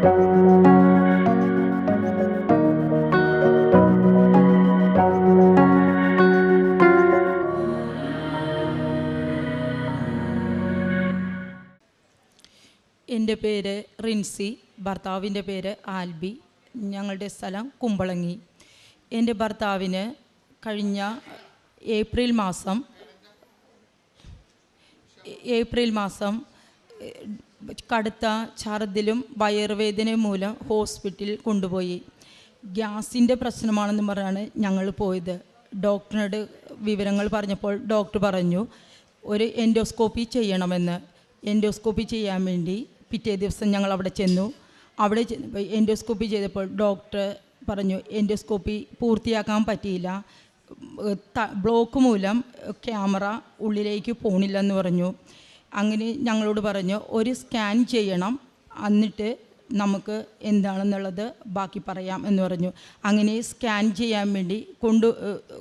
എൻ്റെ പേര് റിൻസി, ഭർത്താവിൻ്റെ പേര് ആൽബി. ഞങ്ങളുടെ സ്ഥലം കുമ്പളങ്ങി. എൻ്റെ ഭർത്താവിന് കഴിഞ്ഞ ഏപ്രിൽ മാസം കടുത്ത ഛർദിലും വയറുവേദനയും മൂലം ഹോസ്പിറ്റലിൽ കൊണ്ടുപോയി. ഗ്യാസിൻ്റെ പ്രശ്നമാണെന്ന് പറഞ്ഞാണ് ഞങ്ങൾ പോയത്. ഡോക്ടറിനോട് വിവരങ്ങൾ പറഞ്ഞപ്പോൾ ഡോക്ടർ പറഞ്ഞു ഒരു എൻഡോസ്കോപ്പി ചെയ്യണമെന്ന്. എൻഡോസ്കോപ്പി ചെയ്യാൻ വേണ്ടി പിറ്റേ ദിവസം ഞങ്ങൾ അവിടെ ചെന്നു. അവിടെ എൻഡോസ്കോപ്പി ചെയ്തപ്പോൾ ഡോക്ടർ പറഞ്ഞു എൻഡോസ്കോപ്പി പൂർത്തിയാക്കാൻ പറ്റിയില്ല, ബ്ലോക്ക് മൂലം ക്യാമറ ഉള്ളിലേക്ക് പോണില്ലെന്ന് പറഞ്ഞു. അങ്ങനെ ഞങ്ങളോട് പറഞ്ഞു ഒരു സ്കാൻ ചെയ്യണം, എന്നിട്ട് നമുക്ക് എന്താണെന്നുള്ളത് ബാക്കി പറയാം എന്ന് പറഞ്ഞു. അങ്ങനെ സ്കാൻ ചെയ്യാൻ വേണ്ടി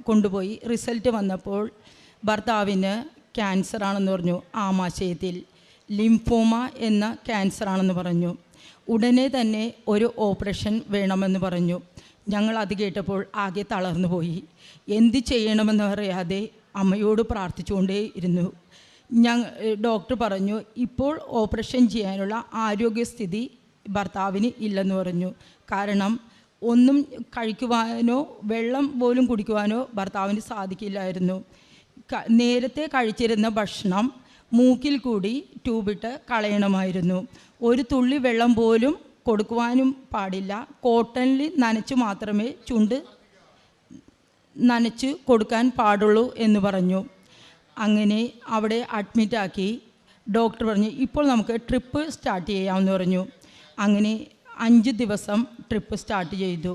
കൊണ്ടുപോയി. റിസൾട്ട് വന്നപ്പോൾ ഭർത്താവിന് ക്യാൻസറാണെന്ന് പറഞ്ഞു. ആമാശയത്തിൽ ലിംഫോമ എന്ന ക്യാൻസറാണെന്ന് പറഞ്ഞു. ഉടനെ തന്നെ ഒരു ഓപ്പറേഷൻ വേണമെന്ന് പറഞ്ഞു. ഞങ്ങൾ അത് കേട്ടപ്പോൾ ആകെ തളർന്നു പോയി. എന്ത് ചെയ്യണമെന്ന് അറിയാതെ അമ്മയോട് പ്രാർത്ഥിച്ചുകൊണ്ടേ ഇരുന്നു. ഡോക്ടർ പറഞ്ഞു ഇപ്പോൾ ഓപ്പറേഷൻ ചെയ്യാനുള്ള ആരോഗ്യസ്ഥിതി ഭർത്താവിന് ഇല്ലെന്ന് പറഞ്ഞു. കാരണം ഒന്നും കഴിക്കുവാനോ വെള്ളം പോലും കുടിക്കുവാനോ ഭർത്താവിന് സാധിക്കില്ലായിരുന്നു. നേരത്തെ കഴിച്ചിരുന്ന ഭക്ഷണം മൂക്കിൽ കൂടി ട്യൂബിട്ട് കളയണമായിരുന്നു. ഒരു തുള്ളി വെള്ളം പോലും കൊടുക്കുവാനും പാടില്ല. കോട്ടണിൽ നനച്ച് മാത്രമേ ചുണ്ട് നനച്ച് കൊടുക്കാൻ പാടുള്ളൂ എന്ന് പറഞ്ഞു. അങ്ങനെ അവിടെ അഡ്മിറ്റാക്കി. ഡോക്ടർ പറഞ്ഞു ഇപ്പോൾ നമുക്ക് ട്രിപ്പ് സ്റ്റാർട്ട് ചെയ്യാമെന്ന് പറഞ്ഞു. അങ്ങനെ 5 ദിവസം ട്രിപ്പ് സ്റ്റാർട്ട് ചെയ്തു.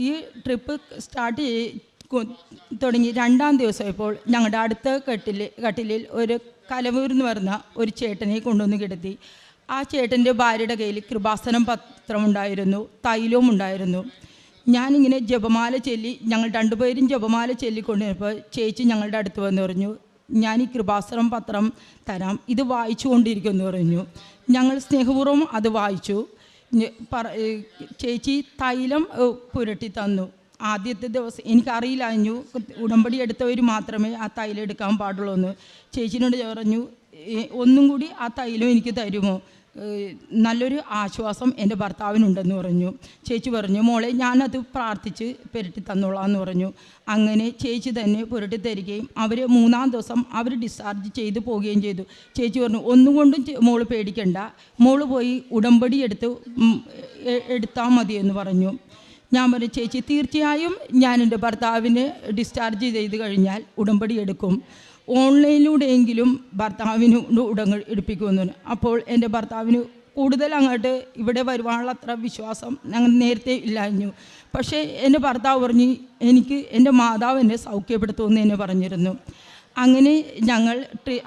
ഈ ട്രിപ്പ് സ്റ്റാർട്ട് തുടങ്ങി 2-ാം ദിവസമായപ്പോൾ ഞങ്ങളുടെ അടുത്ത കട്ടിലിൽ ഒരു കലവൂർന്ന് പറഞ്ഞ ഒരു ചേട്ടനെ കൊണ്ടുവന്ന് കിടത്തി. ആ ചേട്ടൻ്റെ ഭാര്യയുടെ കയ്യിൽ കൃപാസനം പത്രമുണ്ടായിരുന്നു, തൈലവും ഉണ്ടായിരുന്നു. ഞാനിങ്ങനെ ജപമാല ചൊല്ലി, ഞങ്ങൾ 2 പേരും ജപമാല ചൊല്ലിക്കൊണ്ടിരുന്നപ്പോൾ ചേച്ചി ഞങ്ങളുടെ അടുത്ത് വന്ന് പറഞ്ഞു ഞാൻ ഈ കൃപാസനം പത്രം തരാം, ഇത് വായിച്ചു കൊണ്ടിരിക്കുമെന്ന് പറഞ്ഞു. ഞങ്ങൾ സ്നേഹപൂർവ്വം അത് വായിച്ചു. ചേച്ചി തൈലം പുരട്ടി തന്നു. ആദ്യത്തെ ദിവസം എനിക്കറിയില്ലാഞ്ഞു, ഉടമ്പടി എടുത്തവർ മാത്രമേ ആ തൈലം എടുക്കാൻ പാടുള്ളൂ എന്ന്. ചേച്ചിനോട് പറഞ്ഞു ഒന്നും കൂടി ആ തൈലം എനിക്ക് തരുമോ, നല്ലൊരു ആശ്വാസം എൻ്റെ ഭർത്താവിനുണ്ടെന്ന് പറഞ്ഞു. ചേച്ചി പറഞ്ഞു മോളെ ഞാനത് പ്രാർത്ഥിച്ച് പുരട്ടി തന്നോളാം എന്ന് പറഞ്ഞു. അങ്ങനെ ചേച്ചി തന്നെ പുരട്ടി തരികയും അവർ 3-ാം ദിവസം അവർ ഡിസ്ചാർജ് ചെയ്ത് പോവുകയും ചെയ്തു. ചേച്ചി പറഞ്ഞു ഒന്നുകൊണ്ടും മോള് പേടിക്കണ്ട, മോള് പോയി ഉടമ്പടി എടുത്താൽ മതി എന്ന് പറഞ്ഞു. ഞാൻ പറഞ്ഞു ചേച്ചി തീർച്ചയായും ഞാൻ എൻ്റെ ഭർത്താവിനെ ഡിസ്ചാർജ് ചെയ്ത് കഴിഞ്ഞാൽ ഉടമ്പടി എടുക്കും, ഓൺലൈനിലൂടെയെങ്കിലും ഭർത്താവിനോട് എടുപ്പിക്കുമെന്ന്. അപ്പോൾ എൻ്റെ ഭർത്താവിന് കൂടുതൽ അങ്ങോട്ട് ഇവിടെ വരുവാനുള്ള അത്ര വിശ്വാസം ഞങ്ങൾ നേരത്തെ ഇല്ലാഞ്ഞു. പക്ഷേ എൻ്റെ ഭർത്താവ് പറഞ്ഞു എനിക്ക് എൻ്റെ മാതാവ് എന്നെ സൗഖ്യപ്പെടുത്തുമെന്ന് എന്നെ പറഞ്ഞിരുന്നു. അങ്ങനെ ഞങ്ങൾ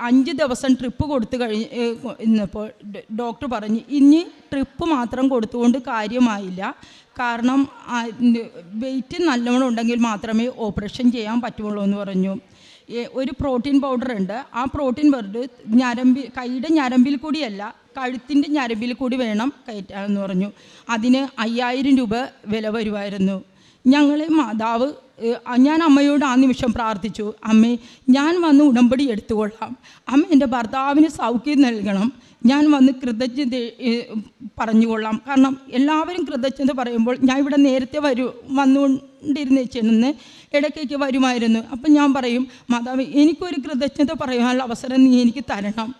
5 ദിവസം ട്രിപ്പ് കൊടുത്തു കഴിഞ്ഞപ്പോൾ ഡോക്ടർ പറഞ്ഞു ഇനി ട്രിപ്പ് മാത്രം കൊടുത്തുകൊണ്ട് കാര്യമായില്ല, കാരണം വെയിറ്റ് നല്ലോണം ഉണ്ടെങ്കിൽ മാത്രമേ ഓപ്പറേഷൻ ചെയ്യാൻ പറ്റുള്ളൂ എന്ന് പറഞ്ഞു. ഒരു പ്രോട്ടീൻ പൗഡർ ഉണ്ട്, ആ പ്രോട്ടീൻ പൗഡർ കൈയുടെ ഞരമ്പിൽ കൂടിയല്ല കഴുത്തിൻ്റെ ഞരമ്പിൽ കൂടി വേണം കയറ്റാമെന്ന് പറഞ്ഞു. അതിന് 5000 രൂപ വില വരുമായിരുന്നു. ഞങ്ങളെ മാതാവ്, ഞാൻ അമ്മയോട് ആ നിമിഷം പ്രാർത്ഥിച്ചു, അമ്മേ ഞാൻ വന്ന് ഉടമ്പടി എടുത്തുകൊള്ളാം, അമ്മ എൻ്റെ ഭർത്താവിന് സൗഖ്യം നൽകണം, ഞാൻ വന്ന് കൃതജ്ഞത പറഞ്ഞുകൊള്ളാം. കാരണം എല്ലാവരും കൃതജ്ഞത പറയുമ്പോൾ ഞാൻ ഇവിടെ നേരത്തെ വന്നുകൊണ്ടിരുന്ന ചെന്ന് ഇടയ്ക്കൊക്കെ വരുമായിരുന്നു. അപ്പം ഞാൻ പറയും മാതാവ് എനിക്കൊരു കൃതജ്ഞത പറയാനുള്ള അവസരം നീ എനിക്ക് തരണം.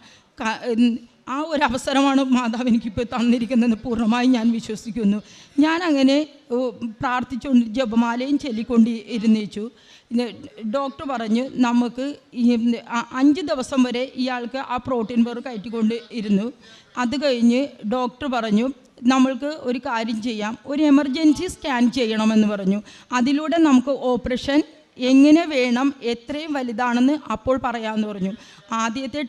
ആ ഒരു അവസരമാണ് മാതാവ് എനിക്കിപ്പോൾ തന്നിരിക്കുന്നതെന്ന് പൂർണ്ണമായി ഞാൻ വിശ്വസിക്കുന്നു. ഞാനങ്ങനെ പ്രാർത്ഥിച്ചുകൊണ്ട് ജപമാലയും ചൊല്ലിക്കൊണ്ട് ഇരുന്നേച്ചു. ഡോക്ടർ പറഞ്ഞു നമുക്ക് 5 ദിവസം വരെ ഇയാൾക്ക് ആ പ്രോട്ടീൻ പൗഡർ കയറ്റിക്കൊണ്ട് ഇരുന്നു. അത് കഴിഞ്ഞ് ഡോക്ടർ പറഞ്ഞു നമ്മൾക്ക് ഒരു കാര്യം ചെയ്യാം, ഒരു എമർജൻസി സ്കാൻ ചെയ്യണമെന്ന് പറഞ്ഞു. അതിലൂടെ നമുക്ക് ഓപ്പറേഷൻ എങ്ങനെ വേണം, എത്രയും വലുതാണെന്ന് അപ്പോൾ പറയാമെന്ന് പറഞ്ഞു. ആദ്യത്തെ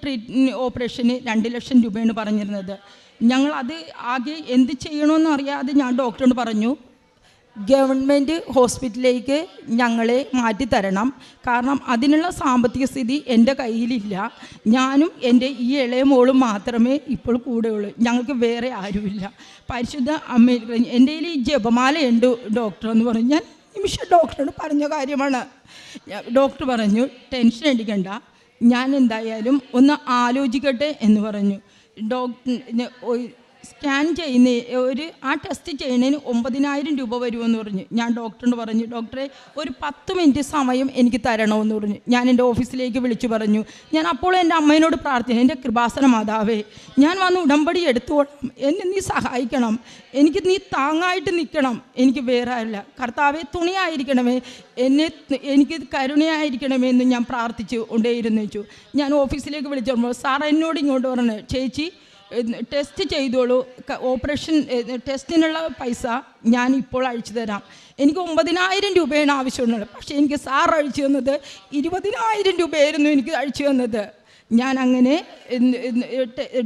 ഓപ്പറേഷന് 2 ലക്ഷം രൂപയാണ് പറഞ്ഞിരുന്നത്. ഞങ്ങൾ അത് ആകെ എന്ത് ചെയ്യണമെന്ന് അറിയാതെ ഞാൻ ഡോക്ടറിനോട് പറഞ്ഞു ഗവൺമെൻറ് ഹോസ്പിറ്റലിലേക്ക് ഞങ്ങളെ മാറ്റിത്തരണം. കാരണം അതിനുള്ള സാമ്പത്തിക സ്ഥിതി എൻ്റെ കയ്യിലില്ല. ഞാനും എൻ്റെ ഈ ഇളയ മോളും മാത്രമേ ഇപ്പോൾ കൂടെയുള്ളൂ. ഞങ്ങൾക്ക് വേറെ ആരുമില്ല. പരിശുദ്ധ അമ്മ എൻ്റെ കയ്യിൽ ഈ ജപമാലയുണ്ട് ഡോക്ടർ എന്ന് പറഞ്ഞു. ഞാൻ നിമിഷം ഡോക്ടറോട് പറഞ്ഞ കാര്യമാണ്. ഡോക്ടർ പറഞ്ഞു ടെൻഷൻ അടിക്കണ്ട, ഞാൻ എന്തായാലും ഒന്ന് ആലോചിക്കട്ടെ എന്ന് പറഞ്ഞു. സ്കാൻ ചെയ്യുന്ന ആ ടെസ്റ്റ് ചെയ്യുന്നതിന് 9,000 രൂപ വരുമെന്ന് പറഞ്ഞു. ഞാൻ ഡോക്ടറിനോട് പറഞ്ഞു, ഡോക്ടറെ ഒരു 10 മിനിറ്റ് സമയം എനിക്ക് തരണമെന്ന് പറഞ്ഞു. ഞാൻ എൻ്റെ ഓഫീസിലേക്ക് വിളിച്ചു പറഞ്ഞു. ഞാൻ അപ്പോൾ എൻ്റെ അമ്മേനോട് പ്രാർത്ഥിച്ചു, എൻ്റെ കൃപാസന മാതാവേ, ഞാൻ വന്ന് ഉടമ്പടി എടുത്തോളാം, എന്നെ നീ സഹായിക്കണം, എനിക്ക് നീ താങ്ങായിട്ട് നിൽക്കണം, എനിക്ക് വേറെ അല്ല. കർത്താവെ തുണിയായിരിക്കണമേ, എനിക്ക് കരുണയായിരിക്കണമേ എന്ന് ഞാൻ പ്രാർത്ഥിച്ചു കൊണ്ടേയിരുന്നു വെച്ചു. ഞാൻ ഓഫീസിലേക്ക് വിളിച്ചു. സാർ എന്നോട് ഇങ്ങോട്ട് പറഞ്ഞു, ചേച്ചി ടെസ്റ്റ് ചെയ്തോളൂ, ഓപ്പറേഷൻ ടെസ്റ്റിനുള്ള പൈസ ഞാൻ ഇപ്പോൾ അയച്ചു തരാം. എനിക്ക് 9,000 രൂപയാണ് ആവശ്യമുള്ളത്. പക്ഷേ എനിക്ക് സാർ അയച്ചു തന്നത് 20,000 രൂപയായിരുന്നു എനിക്ക് അയച്ചു തന്നത്. ഞാൻ അങ്ങനെ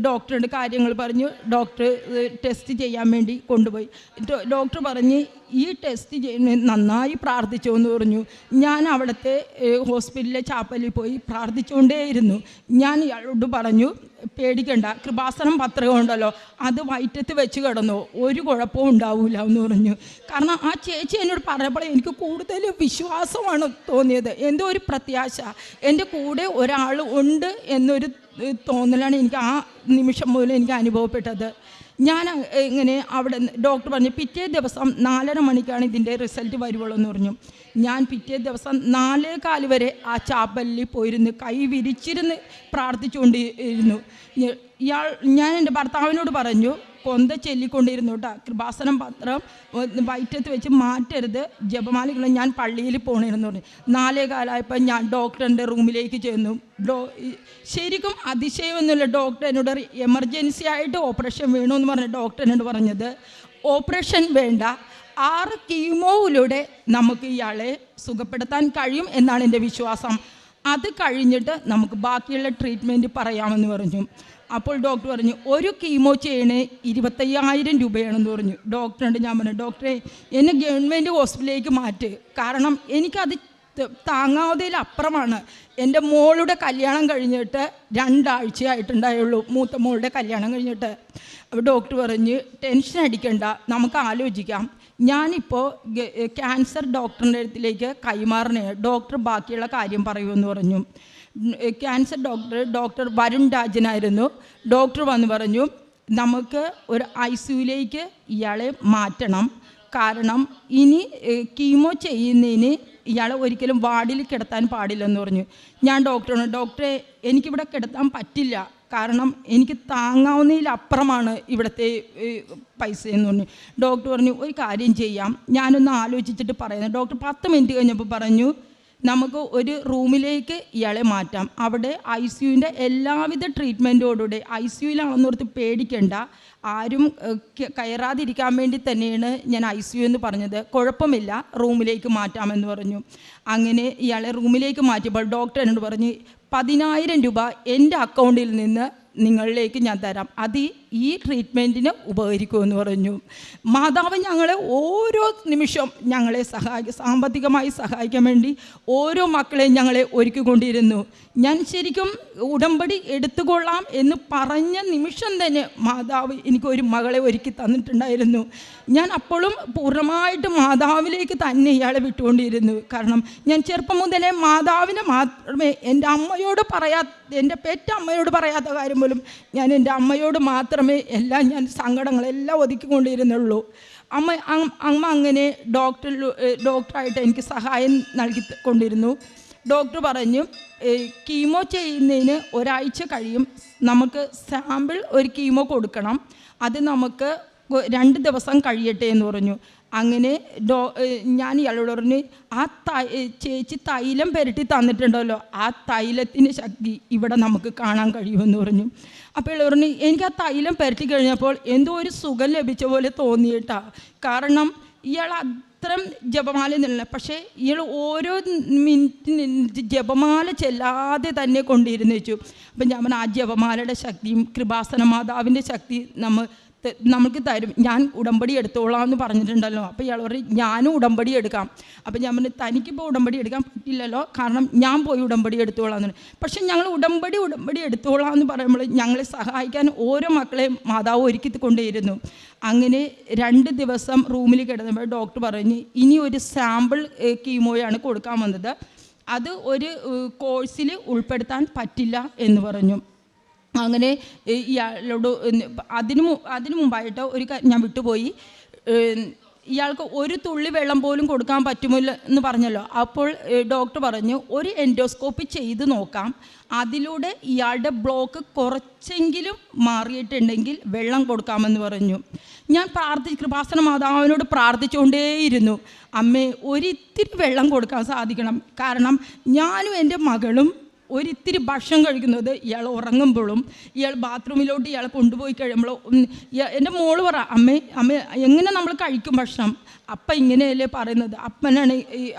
ഡോക്ടറുടെ കാര്യങ്ങൾ പറഞ്ഞു. ഡോക്ടർ ടെസ്റ്റ് ചെയ്യാൻ വേണ്ടി കൊണ്ടുപോയി. ഡോക്ടർ പറഞ്ഞ് ഈ ടെസ്റ്റ് നന്നായി പ്രാർത്ഥിച്ചു എന്ന് പറഞ്ഞു. ഞാൻ അവിടുത്തെ ഹോസ്പിറ്റലിലെ ചാപ്പലിൽ പോയി പ്രാർത്ഥിച്ചുകൊണ്ടേയിരുന്നു. ഞാൻ ഇയാളോട് പറഞ്ഞു, പേടിക്കണ്ട, കൃപാസനം പത്രം ഉണ്ടല്ലോ, അത് വയറ്റത്ത് വെച്ച് കിടന്നു, ഒരു കുഴപ്പവും ഉണ്ടാവില്ല എന്ന് പറഞ്ഞു. കാരണം ആ ചേച്ചി എന്നോട് പറഞ്ഞപ്പോൾ എനിക്ക് കൂടുതൽ വിശ്വാസമാണ് തോന്നിയത്. എന്തോ ഒരു പ്രത്യാശ, എൻ്റെ കൂടെ ഒരാൾ ഉണ്ട് എന്നൊരു തോന്നലാണ് എനിക്ക് ആ നിമിഷം മുതൽ എനിക്ക് അനുഭവപ്പെട്ടത്. ഞാൻ ഇങ്ങനെ അവിടെ ഡോക്ടർ പറഞ്ഞു പിറ്റേ ദിവസം 4:30 മണിക്കാണ് ഇതിൻ്റെ റിസൾട്ട് വരുവുള്ളൂ എന്ന് പറഞ്ഞു. ഞാൻ പിറ്റേ ദിവസം 4:15 വരെ ആ ചാപ്പലിൽ പോയിരുന്ന് കൈ വിരിച്ചിരുന്ന് പ്രാർത്ഥിച്ചുകൊണ്ടിരുന്നു. ഞാൻ എൻ്റെ ഭർത്താവിനോട് പറഞ്ഞു, കൊന്ത ചൊല്ലിക്കൊണ്ടിരുന്നു കേട്ടോ, കൃപാസനം പത്രം വയറ്റത്ത് വെച്ച് മാറ്റരുത്, ജപമാലകൾ ഞാൻ പള്ളിയിൽ പോകണമെന്ന് പറഞ്ഞു. 4:15 ഞാൻ ഡോക്ടറിൻ്റെ റൂമിലേക്ക് ചെന്നു. ശരിക്കും അതിശയമൊന്നുമില്ല. ഡോക്ടർ എന്നോട് എമർജൻസി ആയിട്ട് ഓപ്പറേഷൻ വേണമെന്ന് പറഞ്ഞ ഡോക്ടർ എന്നോട് പറഞ്ഞത്, ഓപ്പറേഷൻ വേണ്ട, 6 കീമോയിലൂടെ നമുക്ക് ഇയാളെ സുഖപ്പെടുത്താൻ കഴിയും എന്നാണ് എൻ്റെ വിശ്വാസം. അത് കഴിഞ്ഞിട്ട് നമുക്ക് ബാക്കിയുള്ള ട്രീറ്റ്മെൻറ്റ് പറയാമെന്ന് പറഞ്ഞു. അപ്പോൾ ഡോക്ടർ പറഞ്ഞു, ഒരു കീമോ ചെയ്യണേ 25,000 രൂപയാണെന്ന് പറഞ്ഞു. ഡോക്ടറുണ്ട്. ഞാൻ പറഞ്ഞു, ഡോക്ടറെ എന്നെ ഗവൺമെൻറ് ഹോസ്പിറ്റലിലേക്ക് മാറ്റ്, കാരണം എനിക്കത് താങ്ങാവുന്നതിലപ്പുറമാണ്. എൻ്റെ മോളുടെ കല്യാണം കഴിഞ്ഞിട്ട് 2 ആഴ്ചയായിട്ടുണ്ടായുള്ളൂ, മൂത്ത മോളുടെ കല്യാണം കഴിഞ്ഞിട്ട്. അപ്പോൾ ഡോക്ടർ പറഞ്ഞ് ടെൻഷൻ അടിക്കണ്ട, നമുക്ക് ആലോചിക്കാം. ഞാനിപ്പോൾ ക്യാൻസർ ഡോക്ടറിൻ്റെ അടുത്തിലേക്ക് കൈമാറണേ, ഡോക്ടർ ബാക്കിയുള്ള കാര്യം പറയുമെന്ന് പറഞ്ഞു. ക്യാൻസർ ഡോക്ടർ വരുൺ രാജനായിരുന്നു. ഡോക്ടർ വന്ന് പറഞ്ഞു, നമുക്ക് ഒരു ICUയിലേക്ക് ഇയാളെ മാറ്റണം, കാരണം ഇനി കീമോ ചെയ്യുന്നതിന് ഇയാളെ ഒരിക്കലും വാർഡിൽ കിടത്താൻ പാടില്ലെന്ന് പറഞ്ഞു. ഞാൻ ഡോക്ടറെ എനിക്കിവിടെ കിടത്താൻ പറ്റില്ല, കാരണം എനിക്ക് താങ്ങാവുന്നതിലപ്പുറമാണ് ഇവിടുത്തെ പൈസ എന്ന് പറഞ്ഞു. ഡോക്ടർ പറഞ്ഞു, ഒരു കാര്യം ചെയ്യാം, ഞാനൊന്ന് ആലോചിച്ചിട്ട് പറയുന്നത്. ഡോക്ടർ 10 മിനിറ്റ് കഴിഞ്ഞപ്പോൾ പറഞ്ഞു, നമുക്ക് ഒരു റൂമിലേക്ക് ഇയാളെ മാറ്റാം, അവിടെ ICUവിൻ്റെ എല്ലാവിധ ട്രീറ്റ്മെൻറ്റോടുകൂടി, ICUയിലാണെന്നോർത്ത് പേടിക്കേണ്ട, ആരും കയറാതിരിക്കാൻ വേണ്ടി തന്നെയാണ് ഞാൻ ICU എന്ന് പറഞ്ഞത്, കുഴപ്പമില്ല, റൂമിലേക്ക് മാറ്റാമെന്ന് പറഞ്ഞു. അങ്ങനെ ഇയാളെ റൂമിലേക്ക് മാറ്റിയപ്പോൾ ഡോക്ടർ എന്നോട് പറഞ്ഞ് 10,000 രൂപ എൻ്റെ അക്കൗണ്ടിൽ നിന്ന് നിങ്ങളിലേക്ക് ഞാൻ തരാം, അത് ഈ ട്രീറ്റ്മെൻറ്റിന് ഉപകരിക്കുമെന്ന് പറഞ്ഞു. മാതാവ് ഞങ്ങളെ ഓരോ നിമിഷം ഞങ്ങളെ സാമ്പത്തികമായി സഹായിക്കാൻ വേണ്ടി ഓരോ മക്കളെയും ഞങ്ങളെ ഒരുക്കിക്കൊണ്ടിരുന്നു. ഞാൻ ശരിക്കും ഉടമ്പടി എടുത്തുകൊള്ളാം എന്ന് പറഞ്ഞ നിമിഷം തന്നെ മാതാവ് എനിക്കൊരു മകളെ ഒരുക്കി തന്നിട്ടുണ്ടായിരുന്നു. ഞാൻ അപ്പോഴും പൂർണ്ണമായിട്ട് മാതാവിലേക്ക് തന്നെ ഇയാളെ വിട്ടുകൊണ്ടിരുന്നു. കാരണം ഞാൻ ചെറുപ്പം മുതലേ മാതാവിനെ മാത്രമേ, എൻ്റെ അമ്മയോട് എൻ്റെ പെറ്റമ്മയോട് പറയാത്ത കാര്യം പോലും ഞാൻ എൻ്റെ അമ്മയോട് മാത്രമേ ഞാൻ സങ്കടങ്ങളെല്ലാം ഒതുക്കിക്കൊണ്ടിരുന്നുള്ളൂ. അമ്മ അങ്ങനെ ഡോക്ടറായിട്ട് എനിക്ക് സഹായം നൽകിക്കൊണ്ടിരുന്നു. ഡോക്ടർ പറഞ്ഞു, കീമോ ചെയ്യുന്നതിന് 1 ആഴ്ച കഴിയും, നമുക്ക് സാമ്പിൾ ഒരു കീമോ കൊടുക്കണം, അത് നമുക്ക് 2 ദിവസം കഴിയട്ടെ എന്ന് പറഞ്ഞു. അങ്ങനെ ഞാൻ ഇയാളോട് പറഞ്ഞു, ആ ചേച്ചി തൈലം പുരട്ടി തന്നിട്ടുണ്ടല്ലോ, ആ തൈലത്തിൻ്റെ ശക്തി ഇവിടെ നമുക്ക് കാണാൻ കഴിയുമെന്ന് പറഞ്ഞു. അപ്പോൾ ഇയാൾ പറഞ്ഞു, എനിക്ക് ആ തൈലം പുരട്ടി കഴിഞ്ഞപ്പോൾ എന്തോ ഒരു സുഖം ലഭിച്ച പോലെ തോന്നിയിട്ടാ, കാരണം ഇയാൾ അത്രയും ജപമാല നിന്നില്ല, പക്ഷേ ഇയാൾ ഓരോ മിനിറ്റിന് ജപമാല ചെല്ലാതെ തന്നെ കൊണ്ടിരുന്നു വെച്ചു. അപ്പം ഞാൻ പറഞ്ഞു, ആ ജപമാലയുടെ ശക്തിയും കൃപാസന മാതാവിൻ്റെ ശക്തി നമ്മൾ നമുക്ക് തരും, ഞാൻ ഉടമ്പടി എടുത്തോളാം എന്ന് പറഞ്ഞിട്ടുണ്ടല്ലോ. അപ്പോൾ ഇയാൾ പറയും ഞാനും ഉടമ്പടി എടുക്കാം. അപ്പോൾ ഞാൻ പറഞ്ഞു തനിക്കിപ്പോൾ ഉടമ്പടി എടുക്കാൻ പറ്റില്ലല്ലോ, കാരണം ഞാൻ പോയി ഉടമ്പടി എടുത്തോളാം എന്ന്. പക്ഷേ ഞങ്ങൾ ഉടമ്പടി എടുത്തോളാം എന്ന് പറയുമ്പോൾ ഞങ്ങളെ സഹായിക്കാൻ ഓരോ മക്കളെയും മാതാവ് ഒരുക്കി കൊണ്ടേയിരുന്നു. അങ്ങനെ 2 ദിവസം റൂമിൽ കിടന്നപ്പോൾ ഡോക്ടർ പറഞ്ഞ് ഇനി ഒരു സാമ്പിൾ കീമോയാണ് കൊടുക്കാൻ വന്നത്, അത് ഒരു കോഴ്സിൽ ഉൾപ്പെടുത്താൻ പറ്റില്ല എന്ന് പറഞ്ഞു. അങ്ങനെ ഇയാളോട് അതിനു മുമ്പായിട്ട് ഒരു ഞാൻ വിട്ടുപോയി, ഇയാൾക്ക് ഒരു തുള്ളി വെള്ളം പോലും കൊടുക്കാൻ പറ്റുമില്ല എന്ന് പറഞ്ഞല്ലോ. അപ്പോൾ ഡോക്ടർ പറഞ്ഞു ഒരു എൻഡോസ്കോപ്പി ചെയ്ത് നോക്കാം, അതിലൂടെ ഇയാളുടെ ബ്ലോക്ക് കുറച്ചെങ്കിലും മാറിയിട്ടുണ്ടെങ്കിൽ വെള്ളം കൊടുക്കാമെന്ന് പറഞ്ഞു. ഞാൻ കൃപാസന മാതാവിനോട് പ്രാർത്ഥിച്ചുകൊണ്ടേയിരുന്നു, അമ്മേ ഒരിത്തിരി വെള്ളം കൊടുക്കാൻ സാധിക്കണം, കാരണം ഞാനും എൻ്റെ മകളും ഒരിത്തിരി ഭക്ഷണം കഴിക്കുന്നത് ഇയാൾ ഉറങ്ങുമ്പോഴും ഇയാൾ ബാത്റൂമിലോട്ട് ഇയാളെ കൊണ്ടുപോയി കഴിയുമ്പോഴും എൻ്റെ മോള് പറ അമ്മ എങ്ങനെ നമ്മൾ കഴിക്കും ഭക്ഷണം, അപ്പം ഇങ്ങനെയല്ലേ പറയുന്നത്.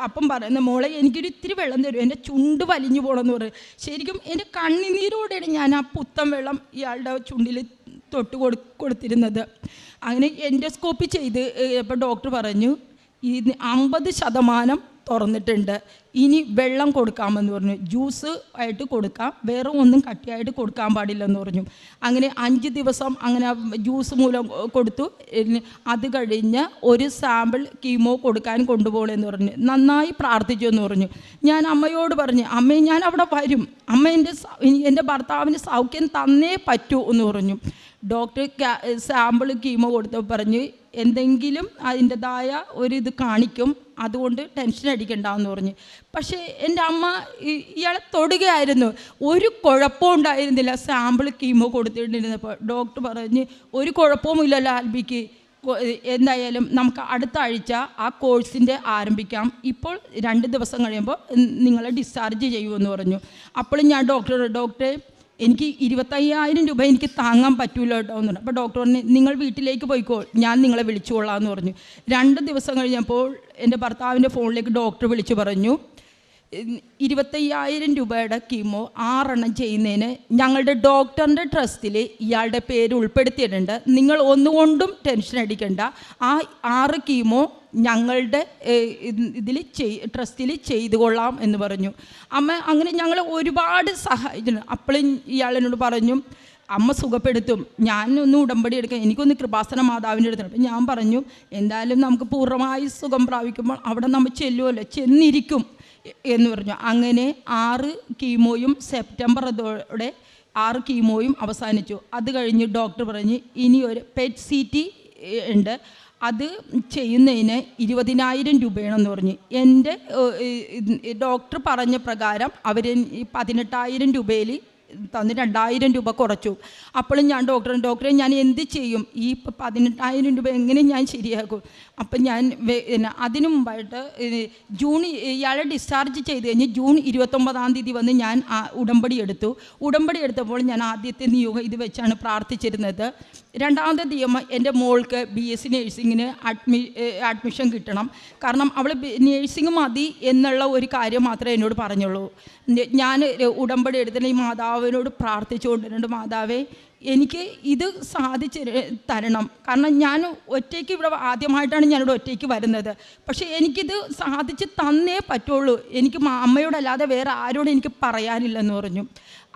അപ്പം പറയുന്നത് മോളെ എനിക്കൊരു ഇത്തിരി വെള്ളം തരും, എൻ്റെ ചുണ്ട് വലിഞ്ഞു പോകണമെന്ന് പറയും. ശരിക്കും എൻ്റെ കണ്ണുനീരോടെയാണ് ഞാൻ ആ പുത്തൻ വെള്ളം ഇയാളുടെ ചുണ്ടിൽ തൊട്ട് കൊടുത്തിരുന്നത്. അങ്ങനെ എൻഡോസ്കോപ്പി ചെയ്ത് ഇപ്പോൾ ഡോക്ടർ പറഞ്ഞു 50% തുറന്നിട്ടുണ്ട്, ഇനി വെള്ളം കൊടുക്കാമെന്ന് പറഞ്ഞു. ജ്യൂസ് ആയിട്ട് കൊടുക്കാം, വേറെ ഒന്നും കട്ടിയായിട്ട് കൊടുക്കാൻ പാടില്ലെന്ന് പറഞ്ഞു. അങ്ങനെ 5 ദിവസം അങ്ങനെ ജ്യൂസ് മൂലം കൊടുത്തു. അത് കഴിഞ്ഞ് ഒരു സാമ്പിൾ കീമോ കൊടുക്കാൻ കൊണ്ടുപോകണമെന്ന് പറഞ്ഞു. നന്നായി പ്രാർത്ഥിച്ചു എന്ന് പറഞ്ഞു. ഞാൻ അമ്മയോട് പറഞ്ഞു അമ്മേ ഞാൻ അവിടെ വരും, അമ്മ എൻ്റെ ഭർത്താവിന് സൗഖ്യം തന്നേ പറ്റൂ എന്ന് പറഞ്ഞു. ഡോക്ടർ സാമ്പിൾ കീമോ കൊടുത്തപ്പോൾ പറഞ്ഞ് എന്തെങ്കിലും അതിൻ്റെതായ ഒരിത് കാണിക്കും, അതുകൊണ്ട് ടെൻഷൻ അടിക്കണ്ടെന്ന് പറഞ്ഞു. പക്ഷേ എൻ്റെ അമ്മ ഇയാളെ തൊടുകയായിരുന്നു, ഒരു കുഴപ്പവും ഉണ്ടായിരുന്നില്ല. സാമ്പിൾ കീമോ കൊടുത്തിട്ടിരുന്നപ്പോൾ ഡോക്ടർ പറഞ്ഞ് ഒരു കുഴപ്പവുമില്ലല്ലോ ആൽബിക്ക്, എന്തായാലും നമുക്ക് അടുത്ത ആഴ്ച ആ കോഴ്സിൻ്റെ ആരംഭിക്കാം, ഇപ്പോൾ 2 ദിവസം കഴിയുമ്പോൾ നിങ്ങളെ ഡിസ്ചാർജ് ചെയ്യുമെന്ന് പറഞ്ഞു. അപ്പോൾ ഞാൻ ഡോക്ടറെ എനിക്ക് 25,000 രൂപ എനിക്ക് താങ്ങാൻ പറ്റൂല കേട്ടോ എന്ന് പറഞ്ഞു. അപ്പോൾ ഡോക്ടർ പറഞ്ഞു നിങ്ങൾ വീട്ടിലേക്ക് പോയിക്കോ, ഞാൻ നിങ്ങളെ വിളിച്ചുകൊള്ളാം എന്ന് പറഞ്ഞു. 2 ദിവസം കഴിഞ്ഞപ്പോൾ എൻ്റെ ഭർത്താവിൻ്റെ ഫോണിലേക്ക് ഡോക്ടർ വിളിച്ചു പറഞ്ഞു 25,000 രൂപയുടെ കീമോ 6 എണ്ണം ചെയ്യുന്നതിന് ഞങ്ങളുടെ ഡോക്ടറിൻ്റെ ട്രസ്റ്റിൽ ഇയാളുടെ പേര് ഉൾപ്പെടുത്തിയിട്ടുണ്ട്, നിങ്ങൾ ഒന്നുകൊണ്ടും ടെൻഷൻ അടിക്കണ്ട, ആ 6 കീമോ ഞങ്ങളുടെ ട്രസ്റ്റിൽ ചെയ്തു കൊള്ളാം എന്ന് പറഞ്ഞു. അമ്മ അങ്ങനെ ഞങ്ങൾ ഒരുപാട് സഹായിച്ചിട്ടുണ്ട്. അപ്പോഴും ഇയാളെന്നോട് പറഞ്ഞു അമ്മ സുഖപ്പെടുത്തും, ഞാനൊന്ന് ഉടമ്പടി എടുക്കാം, എനിക്കൊന്ന് കൃപാസന മാതാവിൻ്റെ അടുത്ത്. അപ്പം ഞാൻ പറഞ്ഞു എന്തായാലും നമുക്ക് പൂർണ്ണമായി സുഖം പ്രാപിക്കുമ്പോൾ അവിടെ നമ്മൾ ചെല്ലുമല്ലോ, ചെന്നിരിക്കും എന്ന് പറഞ്ഞു. അങ്ങനെ 6 കീമോയും സെപ്റ്റംബർ അതോടെ 6 കീമോയും അവസാനിച്ചു. അത് കഴിഞ്ഞ് ഡോക്ടർ പറഞ്ഞ് ഇനി ഒരു പെറ്റ് CT ഉണ്ട്, അത് ചെയ്യുന്നതിന് 20,000 രൂപയാണെന്ന് പറഞ്ഞു. എൻ്റെ ഡോക്ടർ പറഞ്ഞ പ്രകാരം അവർ 18,000 രൂപയിൽ തന്ന് 2,000 രൂപ കുറച്ചു. അപ്പോഴും ഞാൻ ഡോക്ടറെ ഞാൻ എന്ത് ചെയ്യും, ഈ 18,000 രൂപ എങ്ങനെ ഞാൻ ശരിയാക്കും? അപ്പം ഞാൻ അതിനു മുമ്പായിട്ട് ഇയാളെ ഡിസ്ചാർജ് ചെയ്ത് കഴിഞ്ഞ് ജൂൺ 29-ാം തീയതി വന്ന് ഞാൻ ഉടമ്പടി എടുത്തപ്പോൾ ഞാൻ ആദ്യത്തെ നിയോഗം ഇത് വെച്ചാണ് പ്രാർത്ഥിച്ചിരുന്നത്. 2ാമത്തെ നിയമം എൻ്റെ മോൾക്ക് BSc നേഴ്സിങ്ങിന് അഡ്മിഷൻ കിട്ടണം, കാരണം അവൾ നേഴ്സിംഗ് മതി എന്നുള്ള ഒരു കാര്യം മാത്രമേ എന്നോട് പറഞ്ഞുള്ളൂ. ഞാൻ ഉടമ്പടി എടുത്തിട്ട് ഈ മാതാവിനോട് പ്രാർത്ഥിച്ചുകൊണ്ടിരുന്നുണ്ട്, മാതാവേ എനിക്ക് ഇത് സാധിച്ച് തരണം, കാരണം ഞാൻ ഒറ്റയ്ക്ക് ഇവിടെ ആദ്യമായിട്ടാണ് ഞാനിവിടെ ഒറ്റയ്ക്ക് വരുന്നത്, പക്ഷേ എനിക്കിത് സാധിച്ച് തന്നേ പറ്റുള്ളൂ, എനിക്ക് അമ്മയോടല്ലാതെ വേറെ ആരോടും എനിക്ക് പറയാനില്ലെന്ന് പറഞ്ഞു.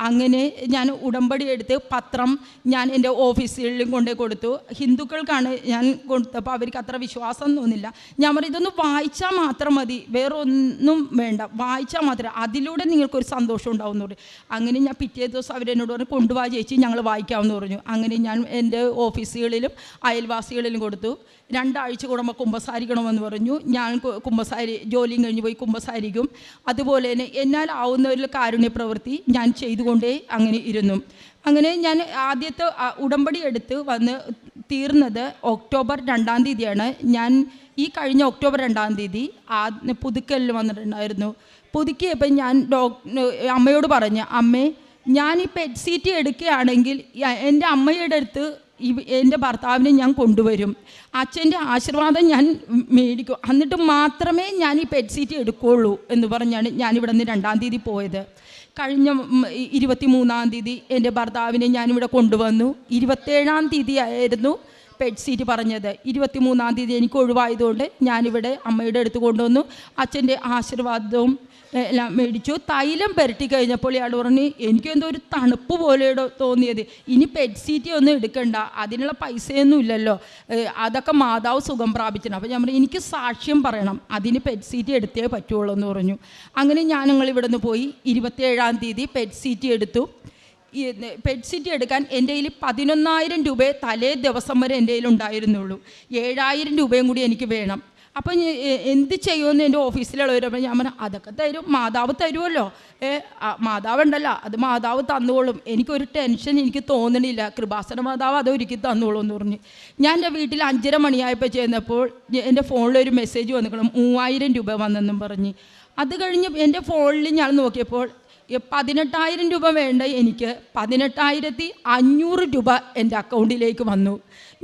അങ്ങനെ ഞാൻ ഉടമ്പടി എടുത്ത് പത്രം ഞാൻ എൻ്റെ ഓഫീസുകളിലും കൊണ്ടേ കൊടുത്തു. ഹിന്ദുക്കൾക്കാണ് ഞാൻ കൊടുത്തപ്പോൾ അവർക്ക് അത്ര വിശ്വാസം തോന്നില്ല. ഞാൻ പറയും ഇതൊന്ന് വായിച്ചാൽ മാത്രം മതി, വേറെ ഒന്നും വേണ്ട, വായിച്ചാൽ മാത്രം, അതിലൂടെ നിങ്ങൾക്കൊരു സന്തോഷം ഉണ്ടാവും എന്ന് പറയും. അങ്ങനെ ഞാൻ പിറ്റേ ദിവസം അവരെന്നോട് പറഞ്ഞു കൊണ്ടുപോകാ ചേച്ചി ഞങ്ങൾ വായിക്കാമെന്ന് പറഞ്ഞു. അങ്ങനെ ഞാൻ എൻ്റെ ഓഫീസുകളിലും അയൽവാസികളിലും കൊടുത്തു. 2 ആഴ്ച കൂടുമ്പോൾ കുമ്പസാരിക്കണമെന്ന് പറഞ്ഞു. ഞാൻ ജോലിയും കഴിഞ്ഞ് പോയി കുമ്പസാരിക്കും. അതുപോലെ തന്നെ എന്നാലാവുന്ന ഒരു കാരുണ്യ പ്രവൃത്തി ഞാൻ ചെയ്തുകൊണ്ടേ അങ്ങനെ ഇരുന്നു. അങ്ങനെ ഞാൻ ആദ്യത്തെ ഉടമ്പടി എടുത്ത് വന്ന് തീർന്നത് ഒക്ടോബർ 2-ാം തീയതിയാണ്. ഞാൻ ഈ കഴിഞ്ഞ ഒക്ടോബർ 2-ാം തീയതി പുതുക്കലിൽ വന്നിട്ടുണ്ടായിരുന്നു. പുതുക്കിയപ്പോൾ ഞാൻ അമ്മയോട് പറഞ്ഞു, അമ്മേ ഞാനിപ്പോൾ HCT എടുക്കുകയാണെങ്കിൽ എൻ്റെ അമ്മയുടെ അടുത്ത് എൻ്റെ ഭർത്താവിനെ ഞാൻ കൊണ്ടുവരും, അച്ഛൻ്റെ ആശീർവാദം ഞാൻ മേടിക്കും, എന്നിട്ട് മാത്രമേ ഞാൻ ഈ HCT എടുക്കുകയുള്ളൂ എന്ന് പറഞ്ഞാണ് ഞാനിവിടെ നിന്ന് 2-ാം തീയതി പോയത്. കഴിഞ്ഞ 23-ാം തീയതി എൻ്റെ ഭർത്താവിനെ ഞാനിവിടെ കൊണ്ടുവന്നു. 27-ാം തീയതി ആയിരുന്നു പെഡ് സീറ്റ് പറഞ്ഞത്. 23-ാം തീയതി എനിക്ക് ഒഴിവായതുകൊണ്ട് ഞാനിവിടെ അമ്മയുടെ അടുത്ത് കൊണ്ടുവന്നു. അച്ഛൻ്റെ ആശീർവാദവും എല്ലാം മേടിച്ചു. തൈലം പുരട്ടി കഴിഞ്ഞപ്പോൾ ഇയാൾ പറഞ്ഞ് എനിക്കെന്തോ ഒരു തണുപ്പ് പോലെ തോന്നിയത്. ഇനി പെഡ് സീറ്റ് ഒന്നും എടുക്കണ്ട, അതിനുള്ള പൈസയൊന്നും ഇല്ലല്ലോ, അതൊക്കെ മാതാവ് സുഖം പ്രാപിച്ചിട്ടുണ്ട്. അപ്പോൾ ഞാൻ പറഞ്ഞു എനിക്ക് സാക്ഷ്യം പറയണം, അതിന് പെഡ് സീറ്റ് എടുത്തേ പറ്റുള്ളൂ എന്ന് പറഞ്ഞു. അങ്ങനെ ഞങ്ങൾ ഇവിടെ നിന്ന് പോയി 27-ാം തീയതി പെഡ് സീറ്റ് എടുത്തു. പെഡ് സീറ്റ് എടുക്കാൻ എൻ്റെ കയ്യിൽ 11,000 രൂപയെ തലേ ദിവസം വരെ എൻ്റെ കയ്യിൽ ഉണ്ടായിരുന്നുള്ളൂ. 7,000 രൂപയും കൂടി എനിക്ക് വേണം. അപ്പം എന്ത് ചെയ്യുമെന്ന് എൻ്റെ ഓഫീസിലുള്ളവരപ്പോൾ ഞാൻ പറഞ്ഞു അതൊക്കെ തരും, മാതാവ് തരുമല്ലോ, മാതാവ് ഉണ്ടല്ലോ, അത് മാതാവ് തന്നോളും, എനിക്കൊരു ടെൻഷൻ എനിക്ക് തോന്നണില്ല, കൃപാസന മാതാവ് അത് ഒരുക്കി തന്നോളും എന്ന് പറഞ്ഞു. ഞാൻ എൻ്റെ വീട്ടിൽ 5:30 മണിയായപ്പോൾ ചെന്നപ്പോൾ എൻ്റെ ഫോണിലൊരു മെസ്സേജ് വന്നിക്കണം 3,000 രൂപ വന്നെന്നും പറഞ്ഞ്. അത് കഴിഞ്ഞ് എൻ്റെ ഫോണിൽ ഞാൻ നോക്കിയപ്പോൾ 18,000 രൂപ വേണ്ട എനിക്ക് 18,500 രൂപ എൻ്റെ അക്കൗണ്ടിലേക്ക് വന്നു.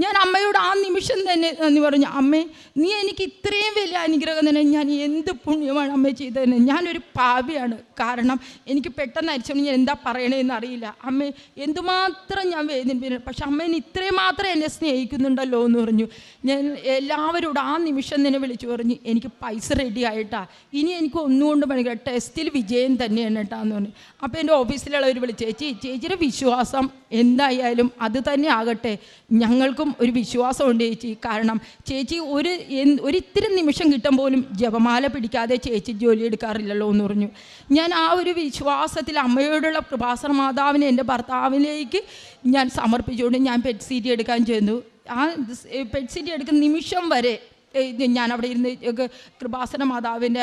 ഞാൻ അമ്മയോട് ആ നിമിഷം തന്നെ നന്ദി പറഞ്ഞു. അമ്മേ, നീ എനിക്ക് ഇത്രയും വലിയ അനുഗ്രഹം തന്നെ, ഞാൻ എന്ത് പുണ്യമാണ് അമ്മ ചെയ്തതെന്ന്. ഞാനൊരു പാപിയാണ്, കാരണം എനിക്ക് പെട്ടെന്ന് അരിച്ചോണ്ട് ഞാൻ എന്താ പറയണതെന്ന് അറിയില്ല. അമ്മേ, എന്തുമാത്രം ഞാൻ വേദനിപ്പിക്കുന്നു, പക്ഷെ അമ്മ ഇത്രയും മാത്രം എന്നെ സ്നേഹിക്കുന്നുണ്ടല്ലോ എന്ന് പറഞ്ഞു. ഞാൻ എല്ലാവരോടും ആ നിമിഷം തന്നെ വിളിച്ചു പറഞ്ഞു എനിക്ക് പൈസ റെഡി ആയിട്ടാ, ഇനി എനിക്ക് ഒന്നുകൊണ്ട് പണില്ല, ടെസ്റ്റിൽ വിജയം തന്നെയാണ് കേട്ടാന്ന് പറഞ്ഞു. അപ്പോൾ എൻ്റെ ഓഫീസിലുള്ളവർ വിളിച്ചു, ചേച്ചിയുടെ വിശ്വാസം എന്തായാലും അത് തന്നെ ആകട്ടെ, ഞങ്ങൾക്കും ഒരു വിശ്വാസമുണ്ട് ചേച്ചി, കാരണം ചേച്ചി ഒരിത്തിരി നിമിഷം കിട്ടും പോലും ജപമാല പിടിക്കാതെ ചേച്ചി ജോലി എടുക്കാറില്ലല്ലോ എന്ന് പറഞ്ഞു. ഞാൻ ആ ഒരു വിശ്വാസത്തിൽ അമ്മയോടുള്ള കൃപാസന മാതാവിനെ എൻ്റെ ഭർത്താവിലേക്ക് ഞാൻ സമർപ്പിച്ചുകൊണ്ട് ഞാൻ പെഡ് സീറ്റ് എടുക്കാൻ ചെന്നു. ആ പെഡ് സീറ്റ് എടുക്കുന്ന നിമിഷം വരെ ഞാൻ അവിടെ ഇരുന്ന് കൃപാസന മാതാവിൻ്റെ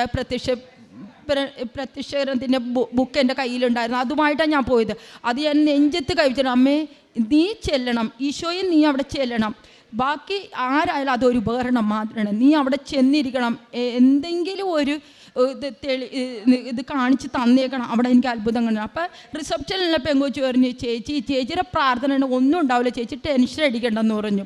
പ്രത്യക്ഷത്തിൻ്റെ ബുക്ക് എൻ്റെ കയ്യിലുണ്ടായിരുന്നു, അതുമായിട്ടാണ് ഞാൻ പോയത്. അത് ഞാൻ നെഞ്ചത്ത് കഴിച്ചിട്ട് അമ്മേ നീ ചെല്ലണം, ഈശോയെ നീ അവിടെ ചെല്ലണം, ബാക്കി ആരായാലും അതൊരു ഉപകരണം മാത്രമാണ്, നീ അവിടെ ചെന്നിരിക്കണം, എന്തെങ്കിലും ഒരു ഇത് കാണിച്ച് തന്നേക്കണം, അവിടെ എനിക്ക് അത്ഭുതം കണ്ടു. അപ്പോൾ റിസപ്ഷനിലുള്ള പെങ്കൊച്ച് പറഞ്ഞു ചേച്ചിയുടെ പ്രാർത്ഥന ഒന്നും ഉണ്ടാവില്ല, ചേച്ചി ടെൻഷൻ അടിക്കണ്ടെന്ന് പറഞ്ഞു.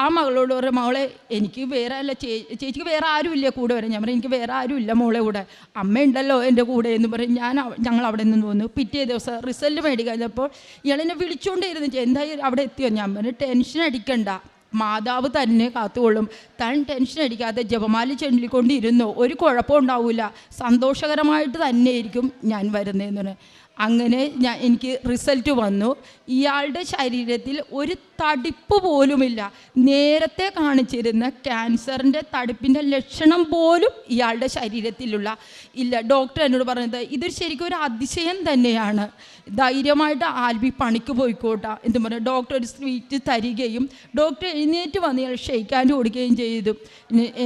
ആ മകളോട് പറഞ്ഞു മകളെ എനിക്ക് വേറെ അല്ല, ചേച്ചിക്ക് വേറെ ആരുമില്ല കൂടെ വരാൻ. ഞാൻ പറഞ്ഞു എനിക്ക് വേറെ ആരുമില്ല മോളെ കൂടെ, അമ്മയുണ്ടല്ലോ എൻ്റെ കൂടെ എന്ന് പറയും. ഞങ്ങൾ അവിടെ നിന്ന് വന്നു. പിറ്റേ ദിവസം റിസൾട്ട് മേടിക്കഴിഞ്ഞപ്പോൾ ഇയാളെന്നെ വിളിച്ചുകൊണ്ടേയിരുന്നു, എന്തായാലും അവിടെ എത്തിയോ? ഞാൻ പറഞ്ഞു ടെൻഷൻ അടിക്കണ്ട, മാതാവ് തന്നെ കാത്തുകൊള്ളും, താൻ ടെൻഷൻ അടിക്കാതെ ജപമാല ചൊല്ലിക്കൊണ്ടിരുന്നു, ഒരു കുഴപ്പം ഉണ്ടാവില്ല, സന്തോഷകരമായിട്ട് തന്നെയായിരിക്കും ഞാൻ വരുന്നതെന്ന് പറഞ്ഞു. അങ്ങനെ എനിക്ക് റിസൾട്ട് വന്നു. ഇയാളുടെ ശരീരത്തിൽ ഒരു തടിപ്പ് പോലുമില്ല, നേരത്തെ കാണിച്ചിരുന്ന ക്യാൻസറിൻ്റെ തടിപ്പിൻ്റെ ലക്ഷണം പോലും ഇയാളുടെ ശരീരത്തിലുള്ള ഇല്ല. ഡോക്ടർ എന്നോട് പറഞ്ഞത് ഇതൊരു ശരിക്കും ഒരു അതിശയം തന്നെയാണ്, ധൈര്യമായിട്ട് ആൽബി പണിക്ക് പോയിക്കോട്ടെ എന്ന് പറഞ്ഞു. ഡോക്ടർ ഒരു സ്വീറ്റ് തരികയും ഡോക്ടർ എഴുന്നേറ്റ് വന്ന് ഇയാൾ ഷെയ്ക്കാൻഡ് കൊടുക്കുകയും ചെയ്തു.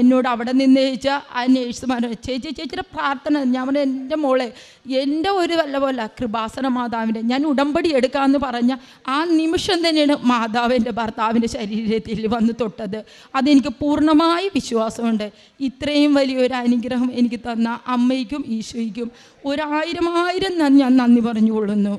എന്നോട് അവിടെ നിന്ന് ചോദിച്ചാൽ ആ നേഴ്സുമാർ ചേച്ചിയുടെ പ്രാർത്ഥന, ഞാൻ പറഞ്ഞു എൻ്റെ മോളെ എൻ്റെ ഒരു വല്ല പോലെ കൃപാസന മാതാവിൻ്റെ ഞാൻ ഉടമ്പടി എടുക്കാമെന്ന് പറഞ്ഞ ആ നിമിഷം തന്നെയാണ് മാതാവ് എൻ്റെ ഭർത്താവിൻ്റെ ശരീരത്തിൽ വന്ന് തൊട്ടത്. അതെനിക്ക് പൂർണ്ണമായി വിശ്വാസമുണ്ട്. ഇത്രയും വലിയൊരു അനുഗ്രഹം എനിക്ക് തന്ന അമ്മയ്ക്കും ഈശോയ്ക്കും 1000 ഞാൻ നന്ദി പറഞ്ഞുകൊള്ളുന്നു.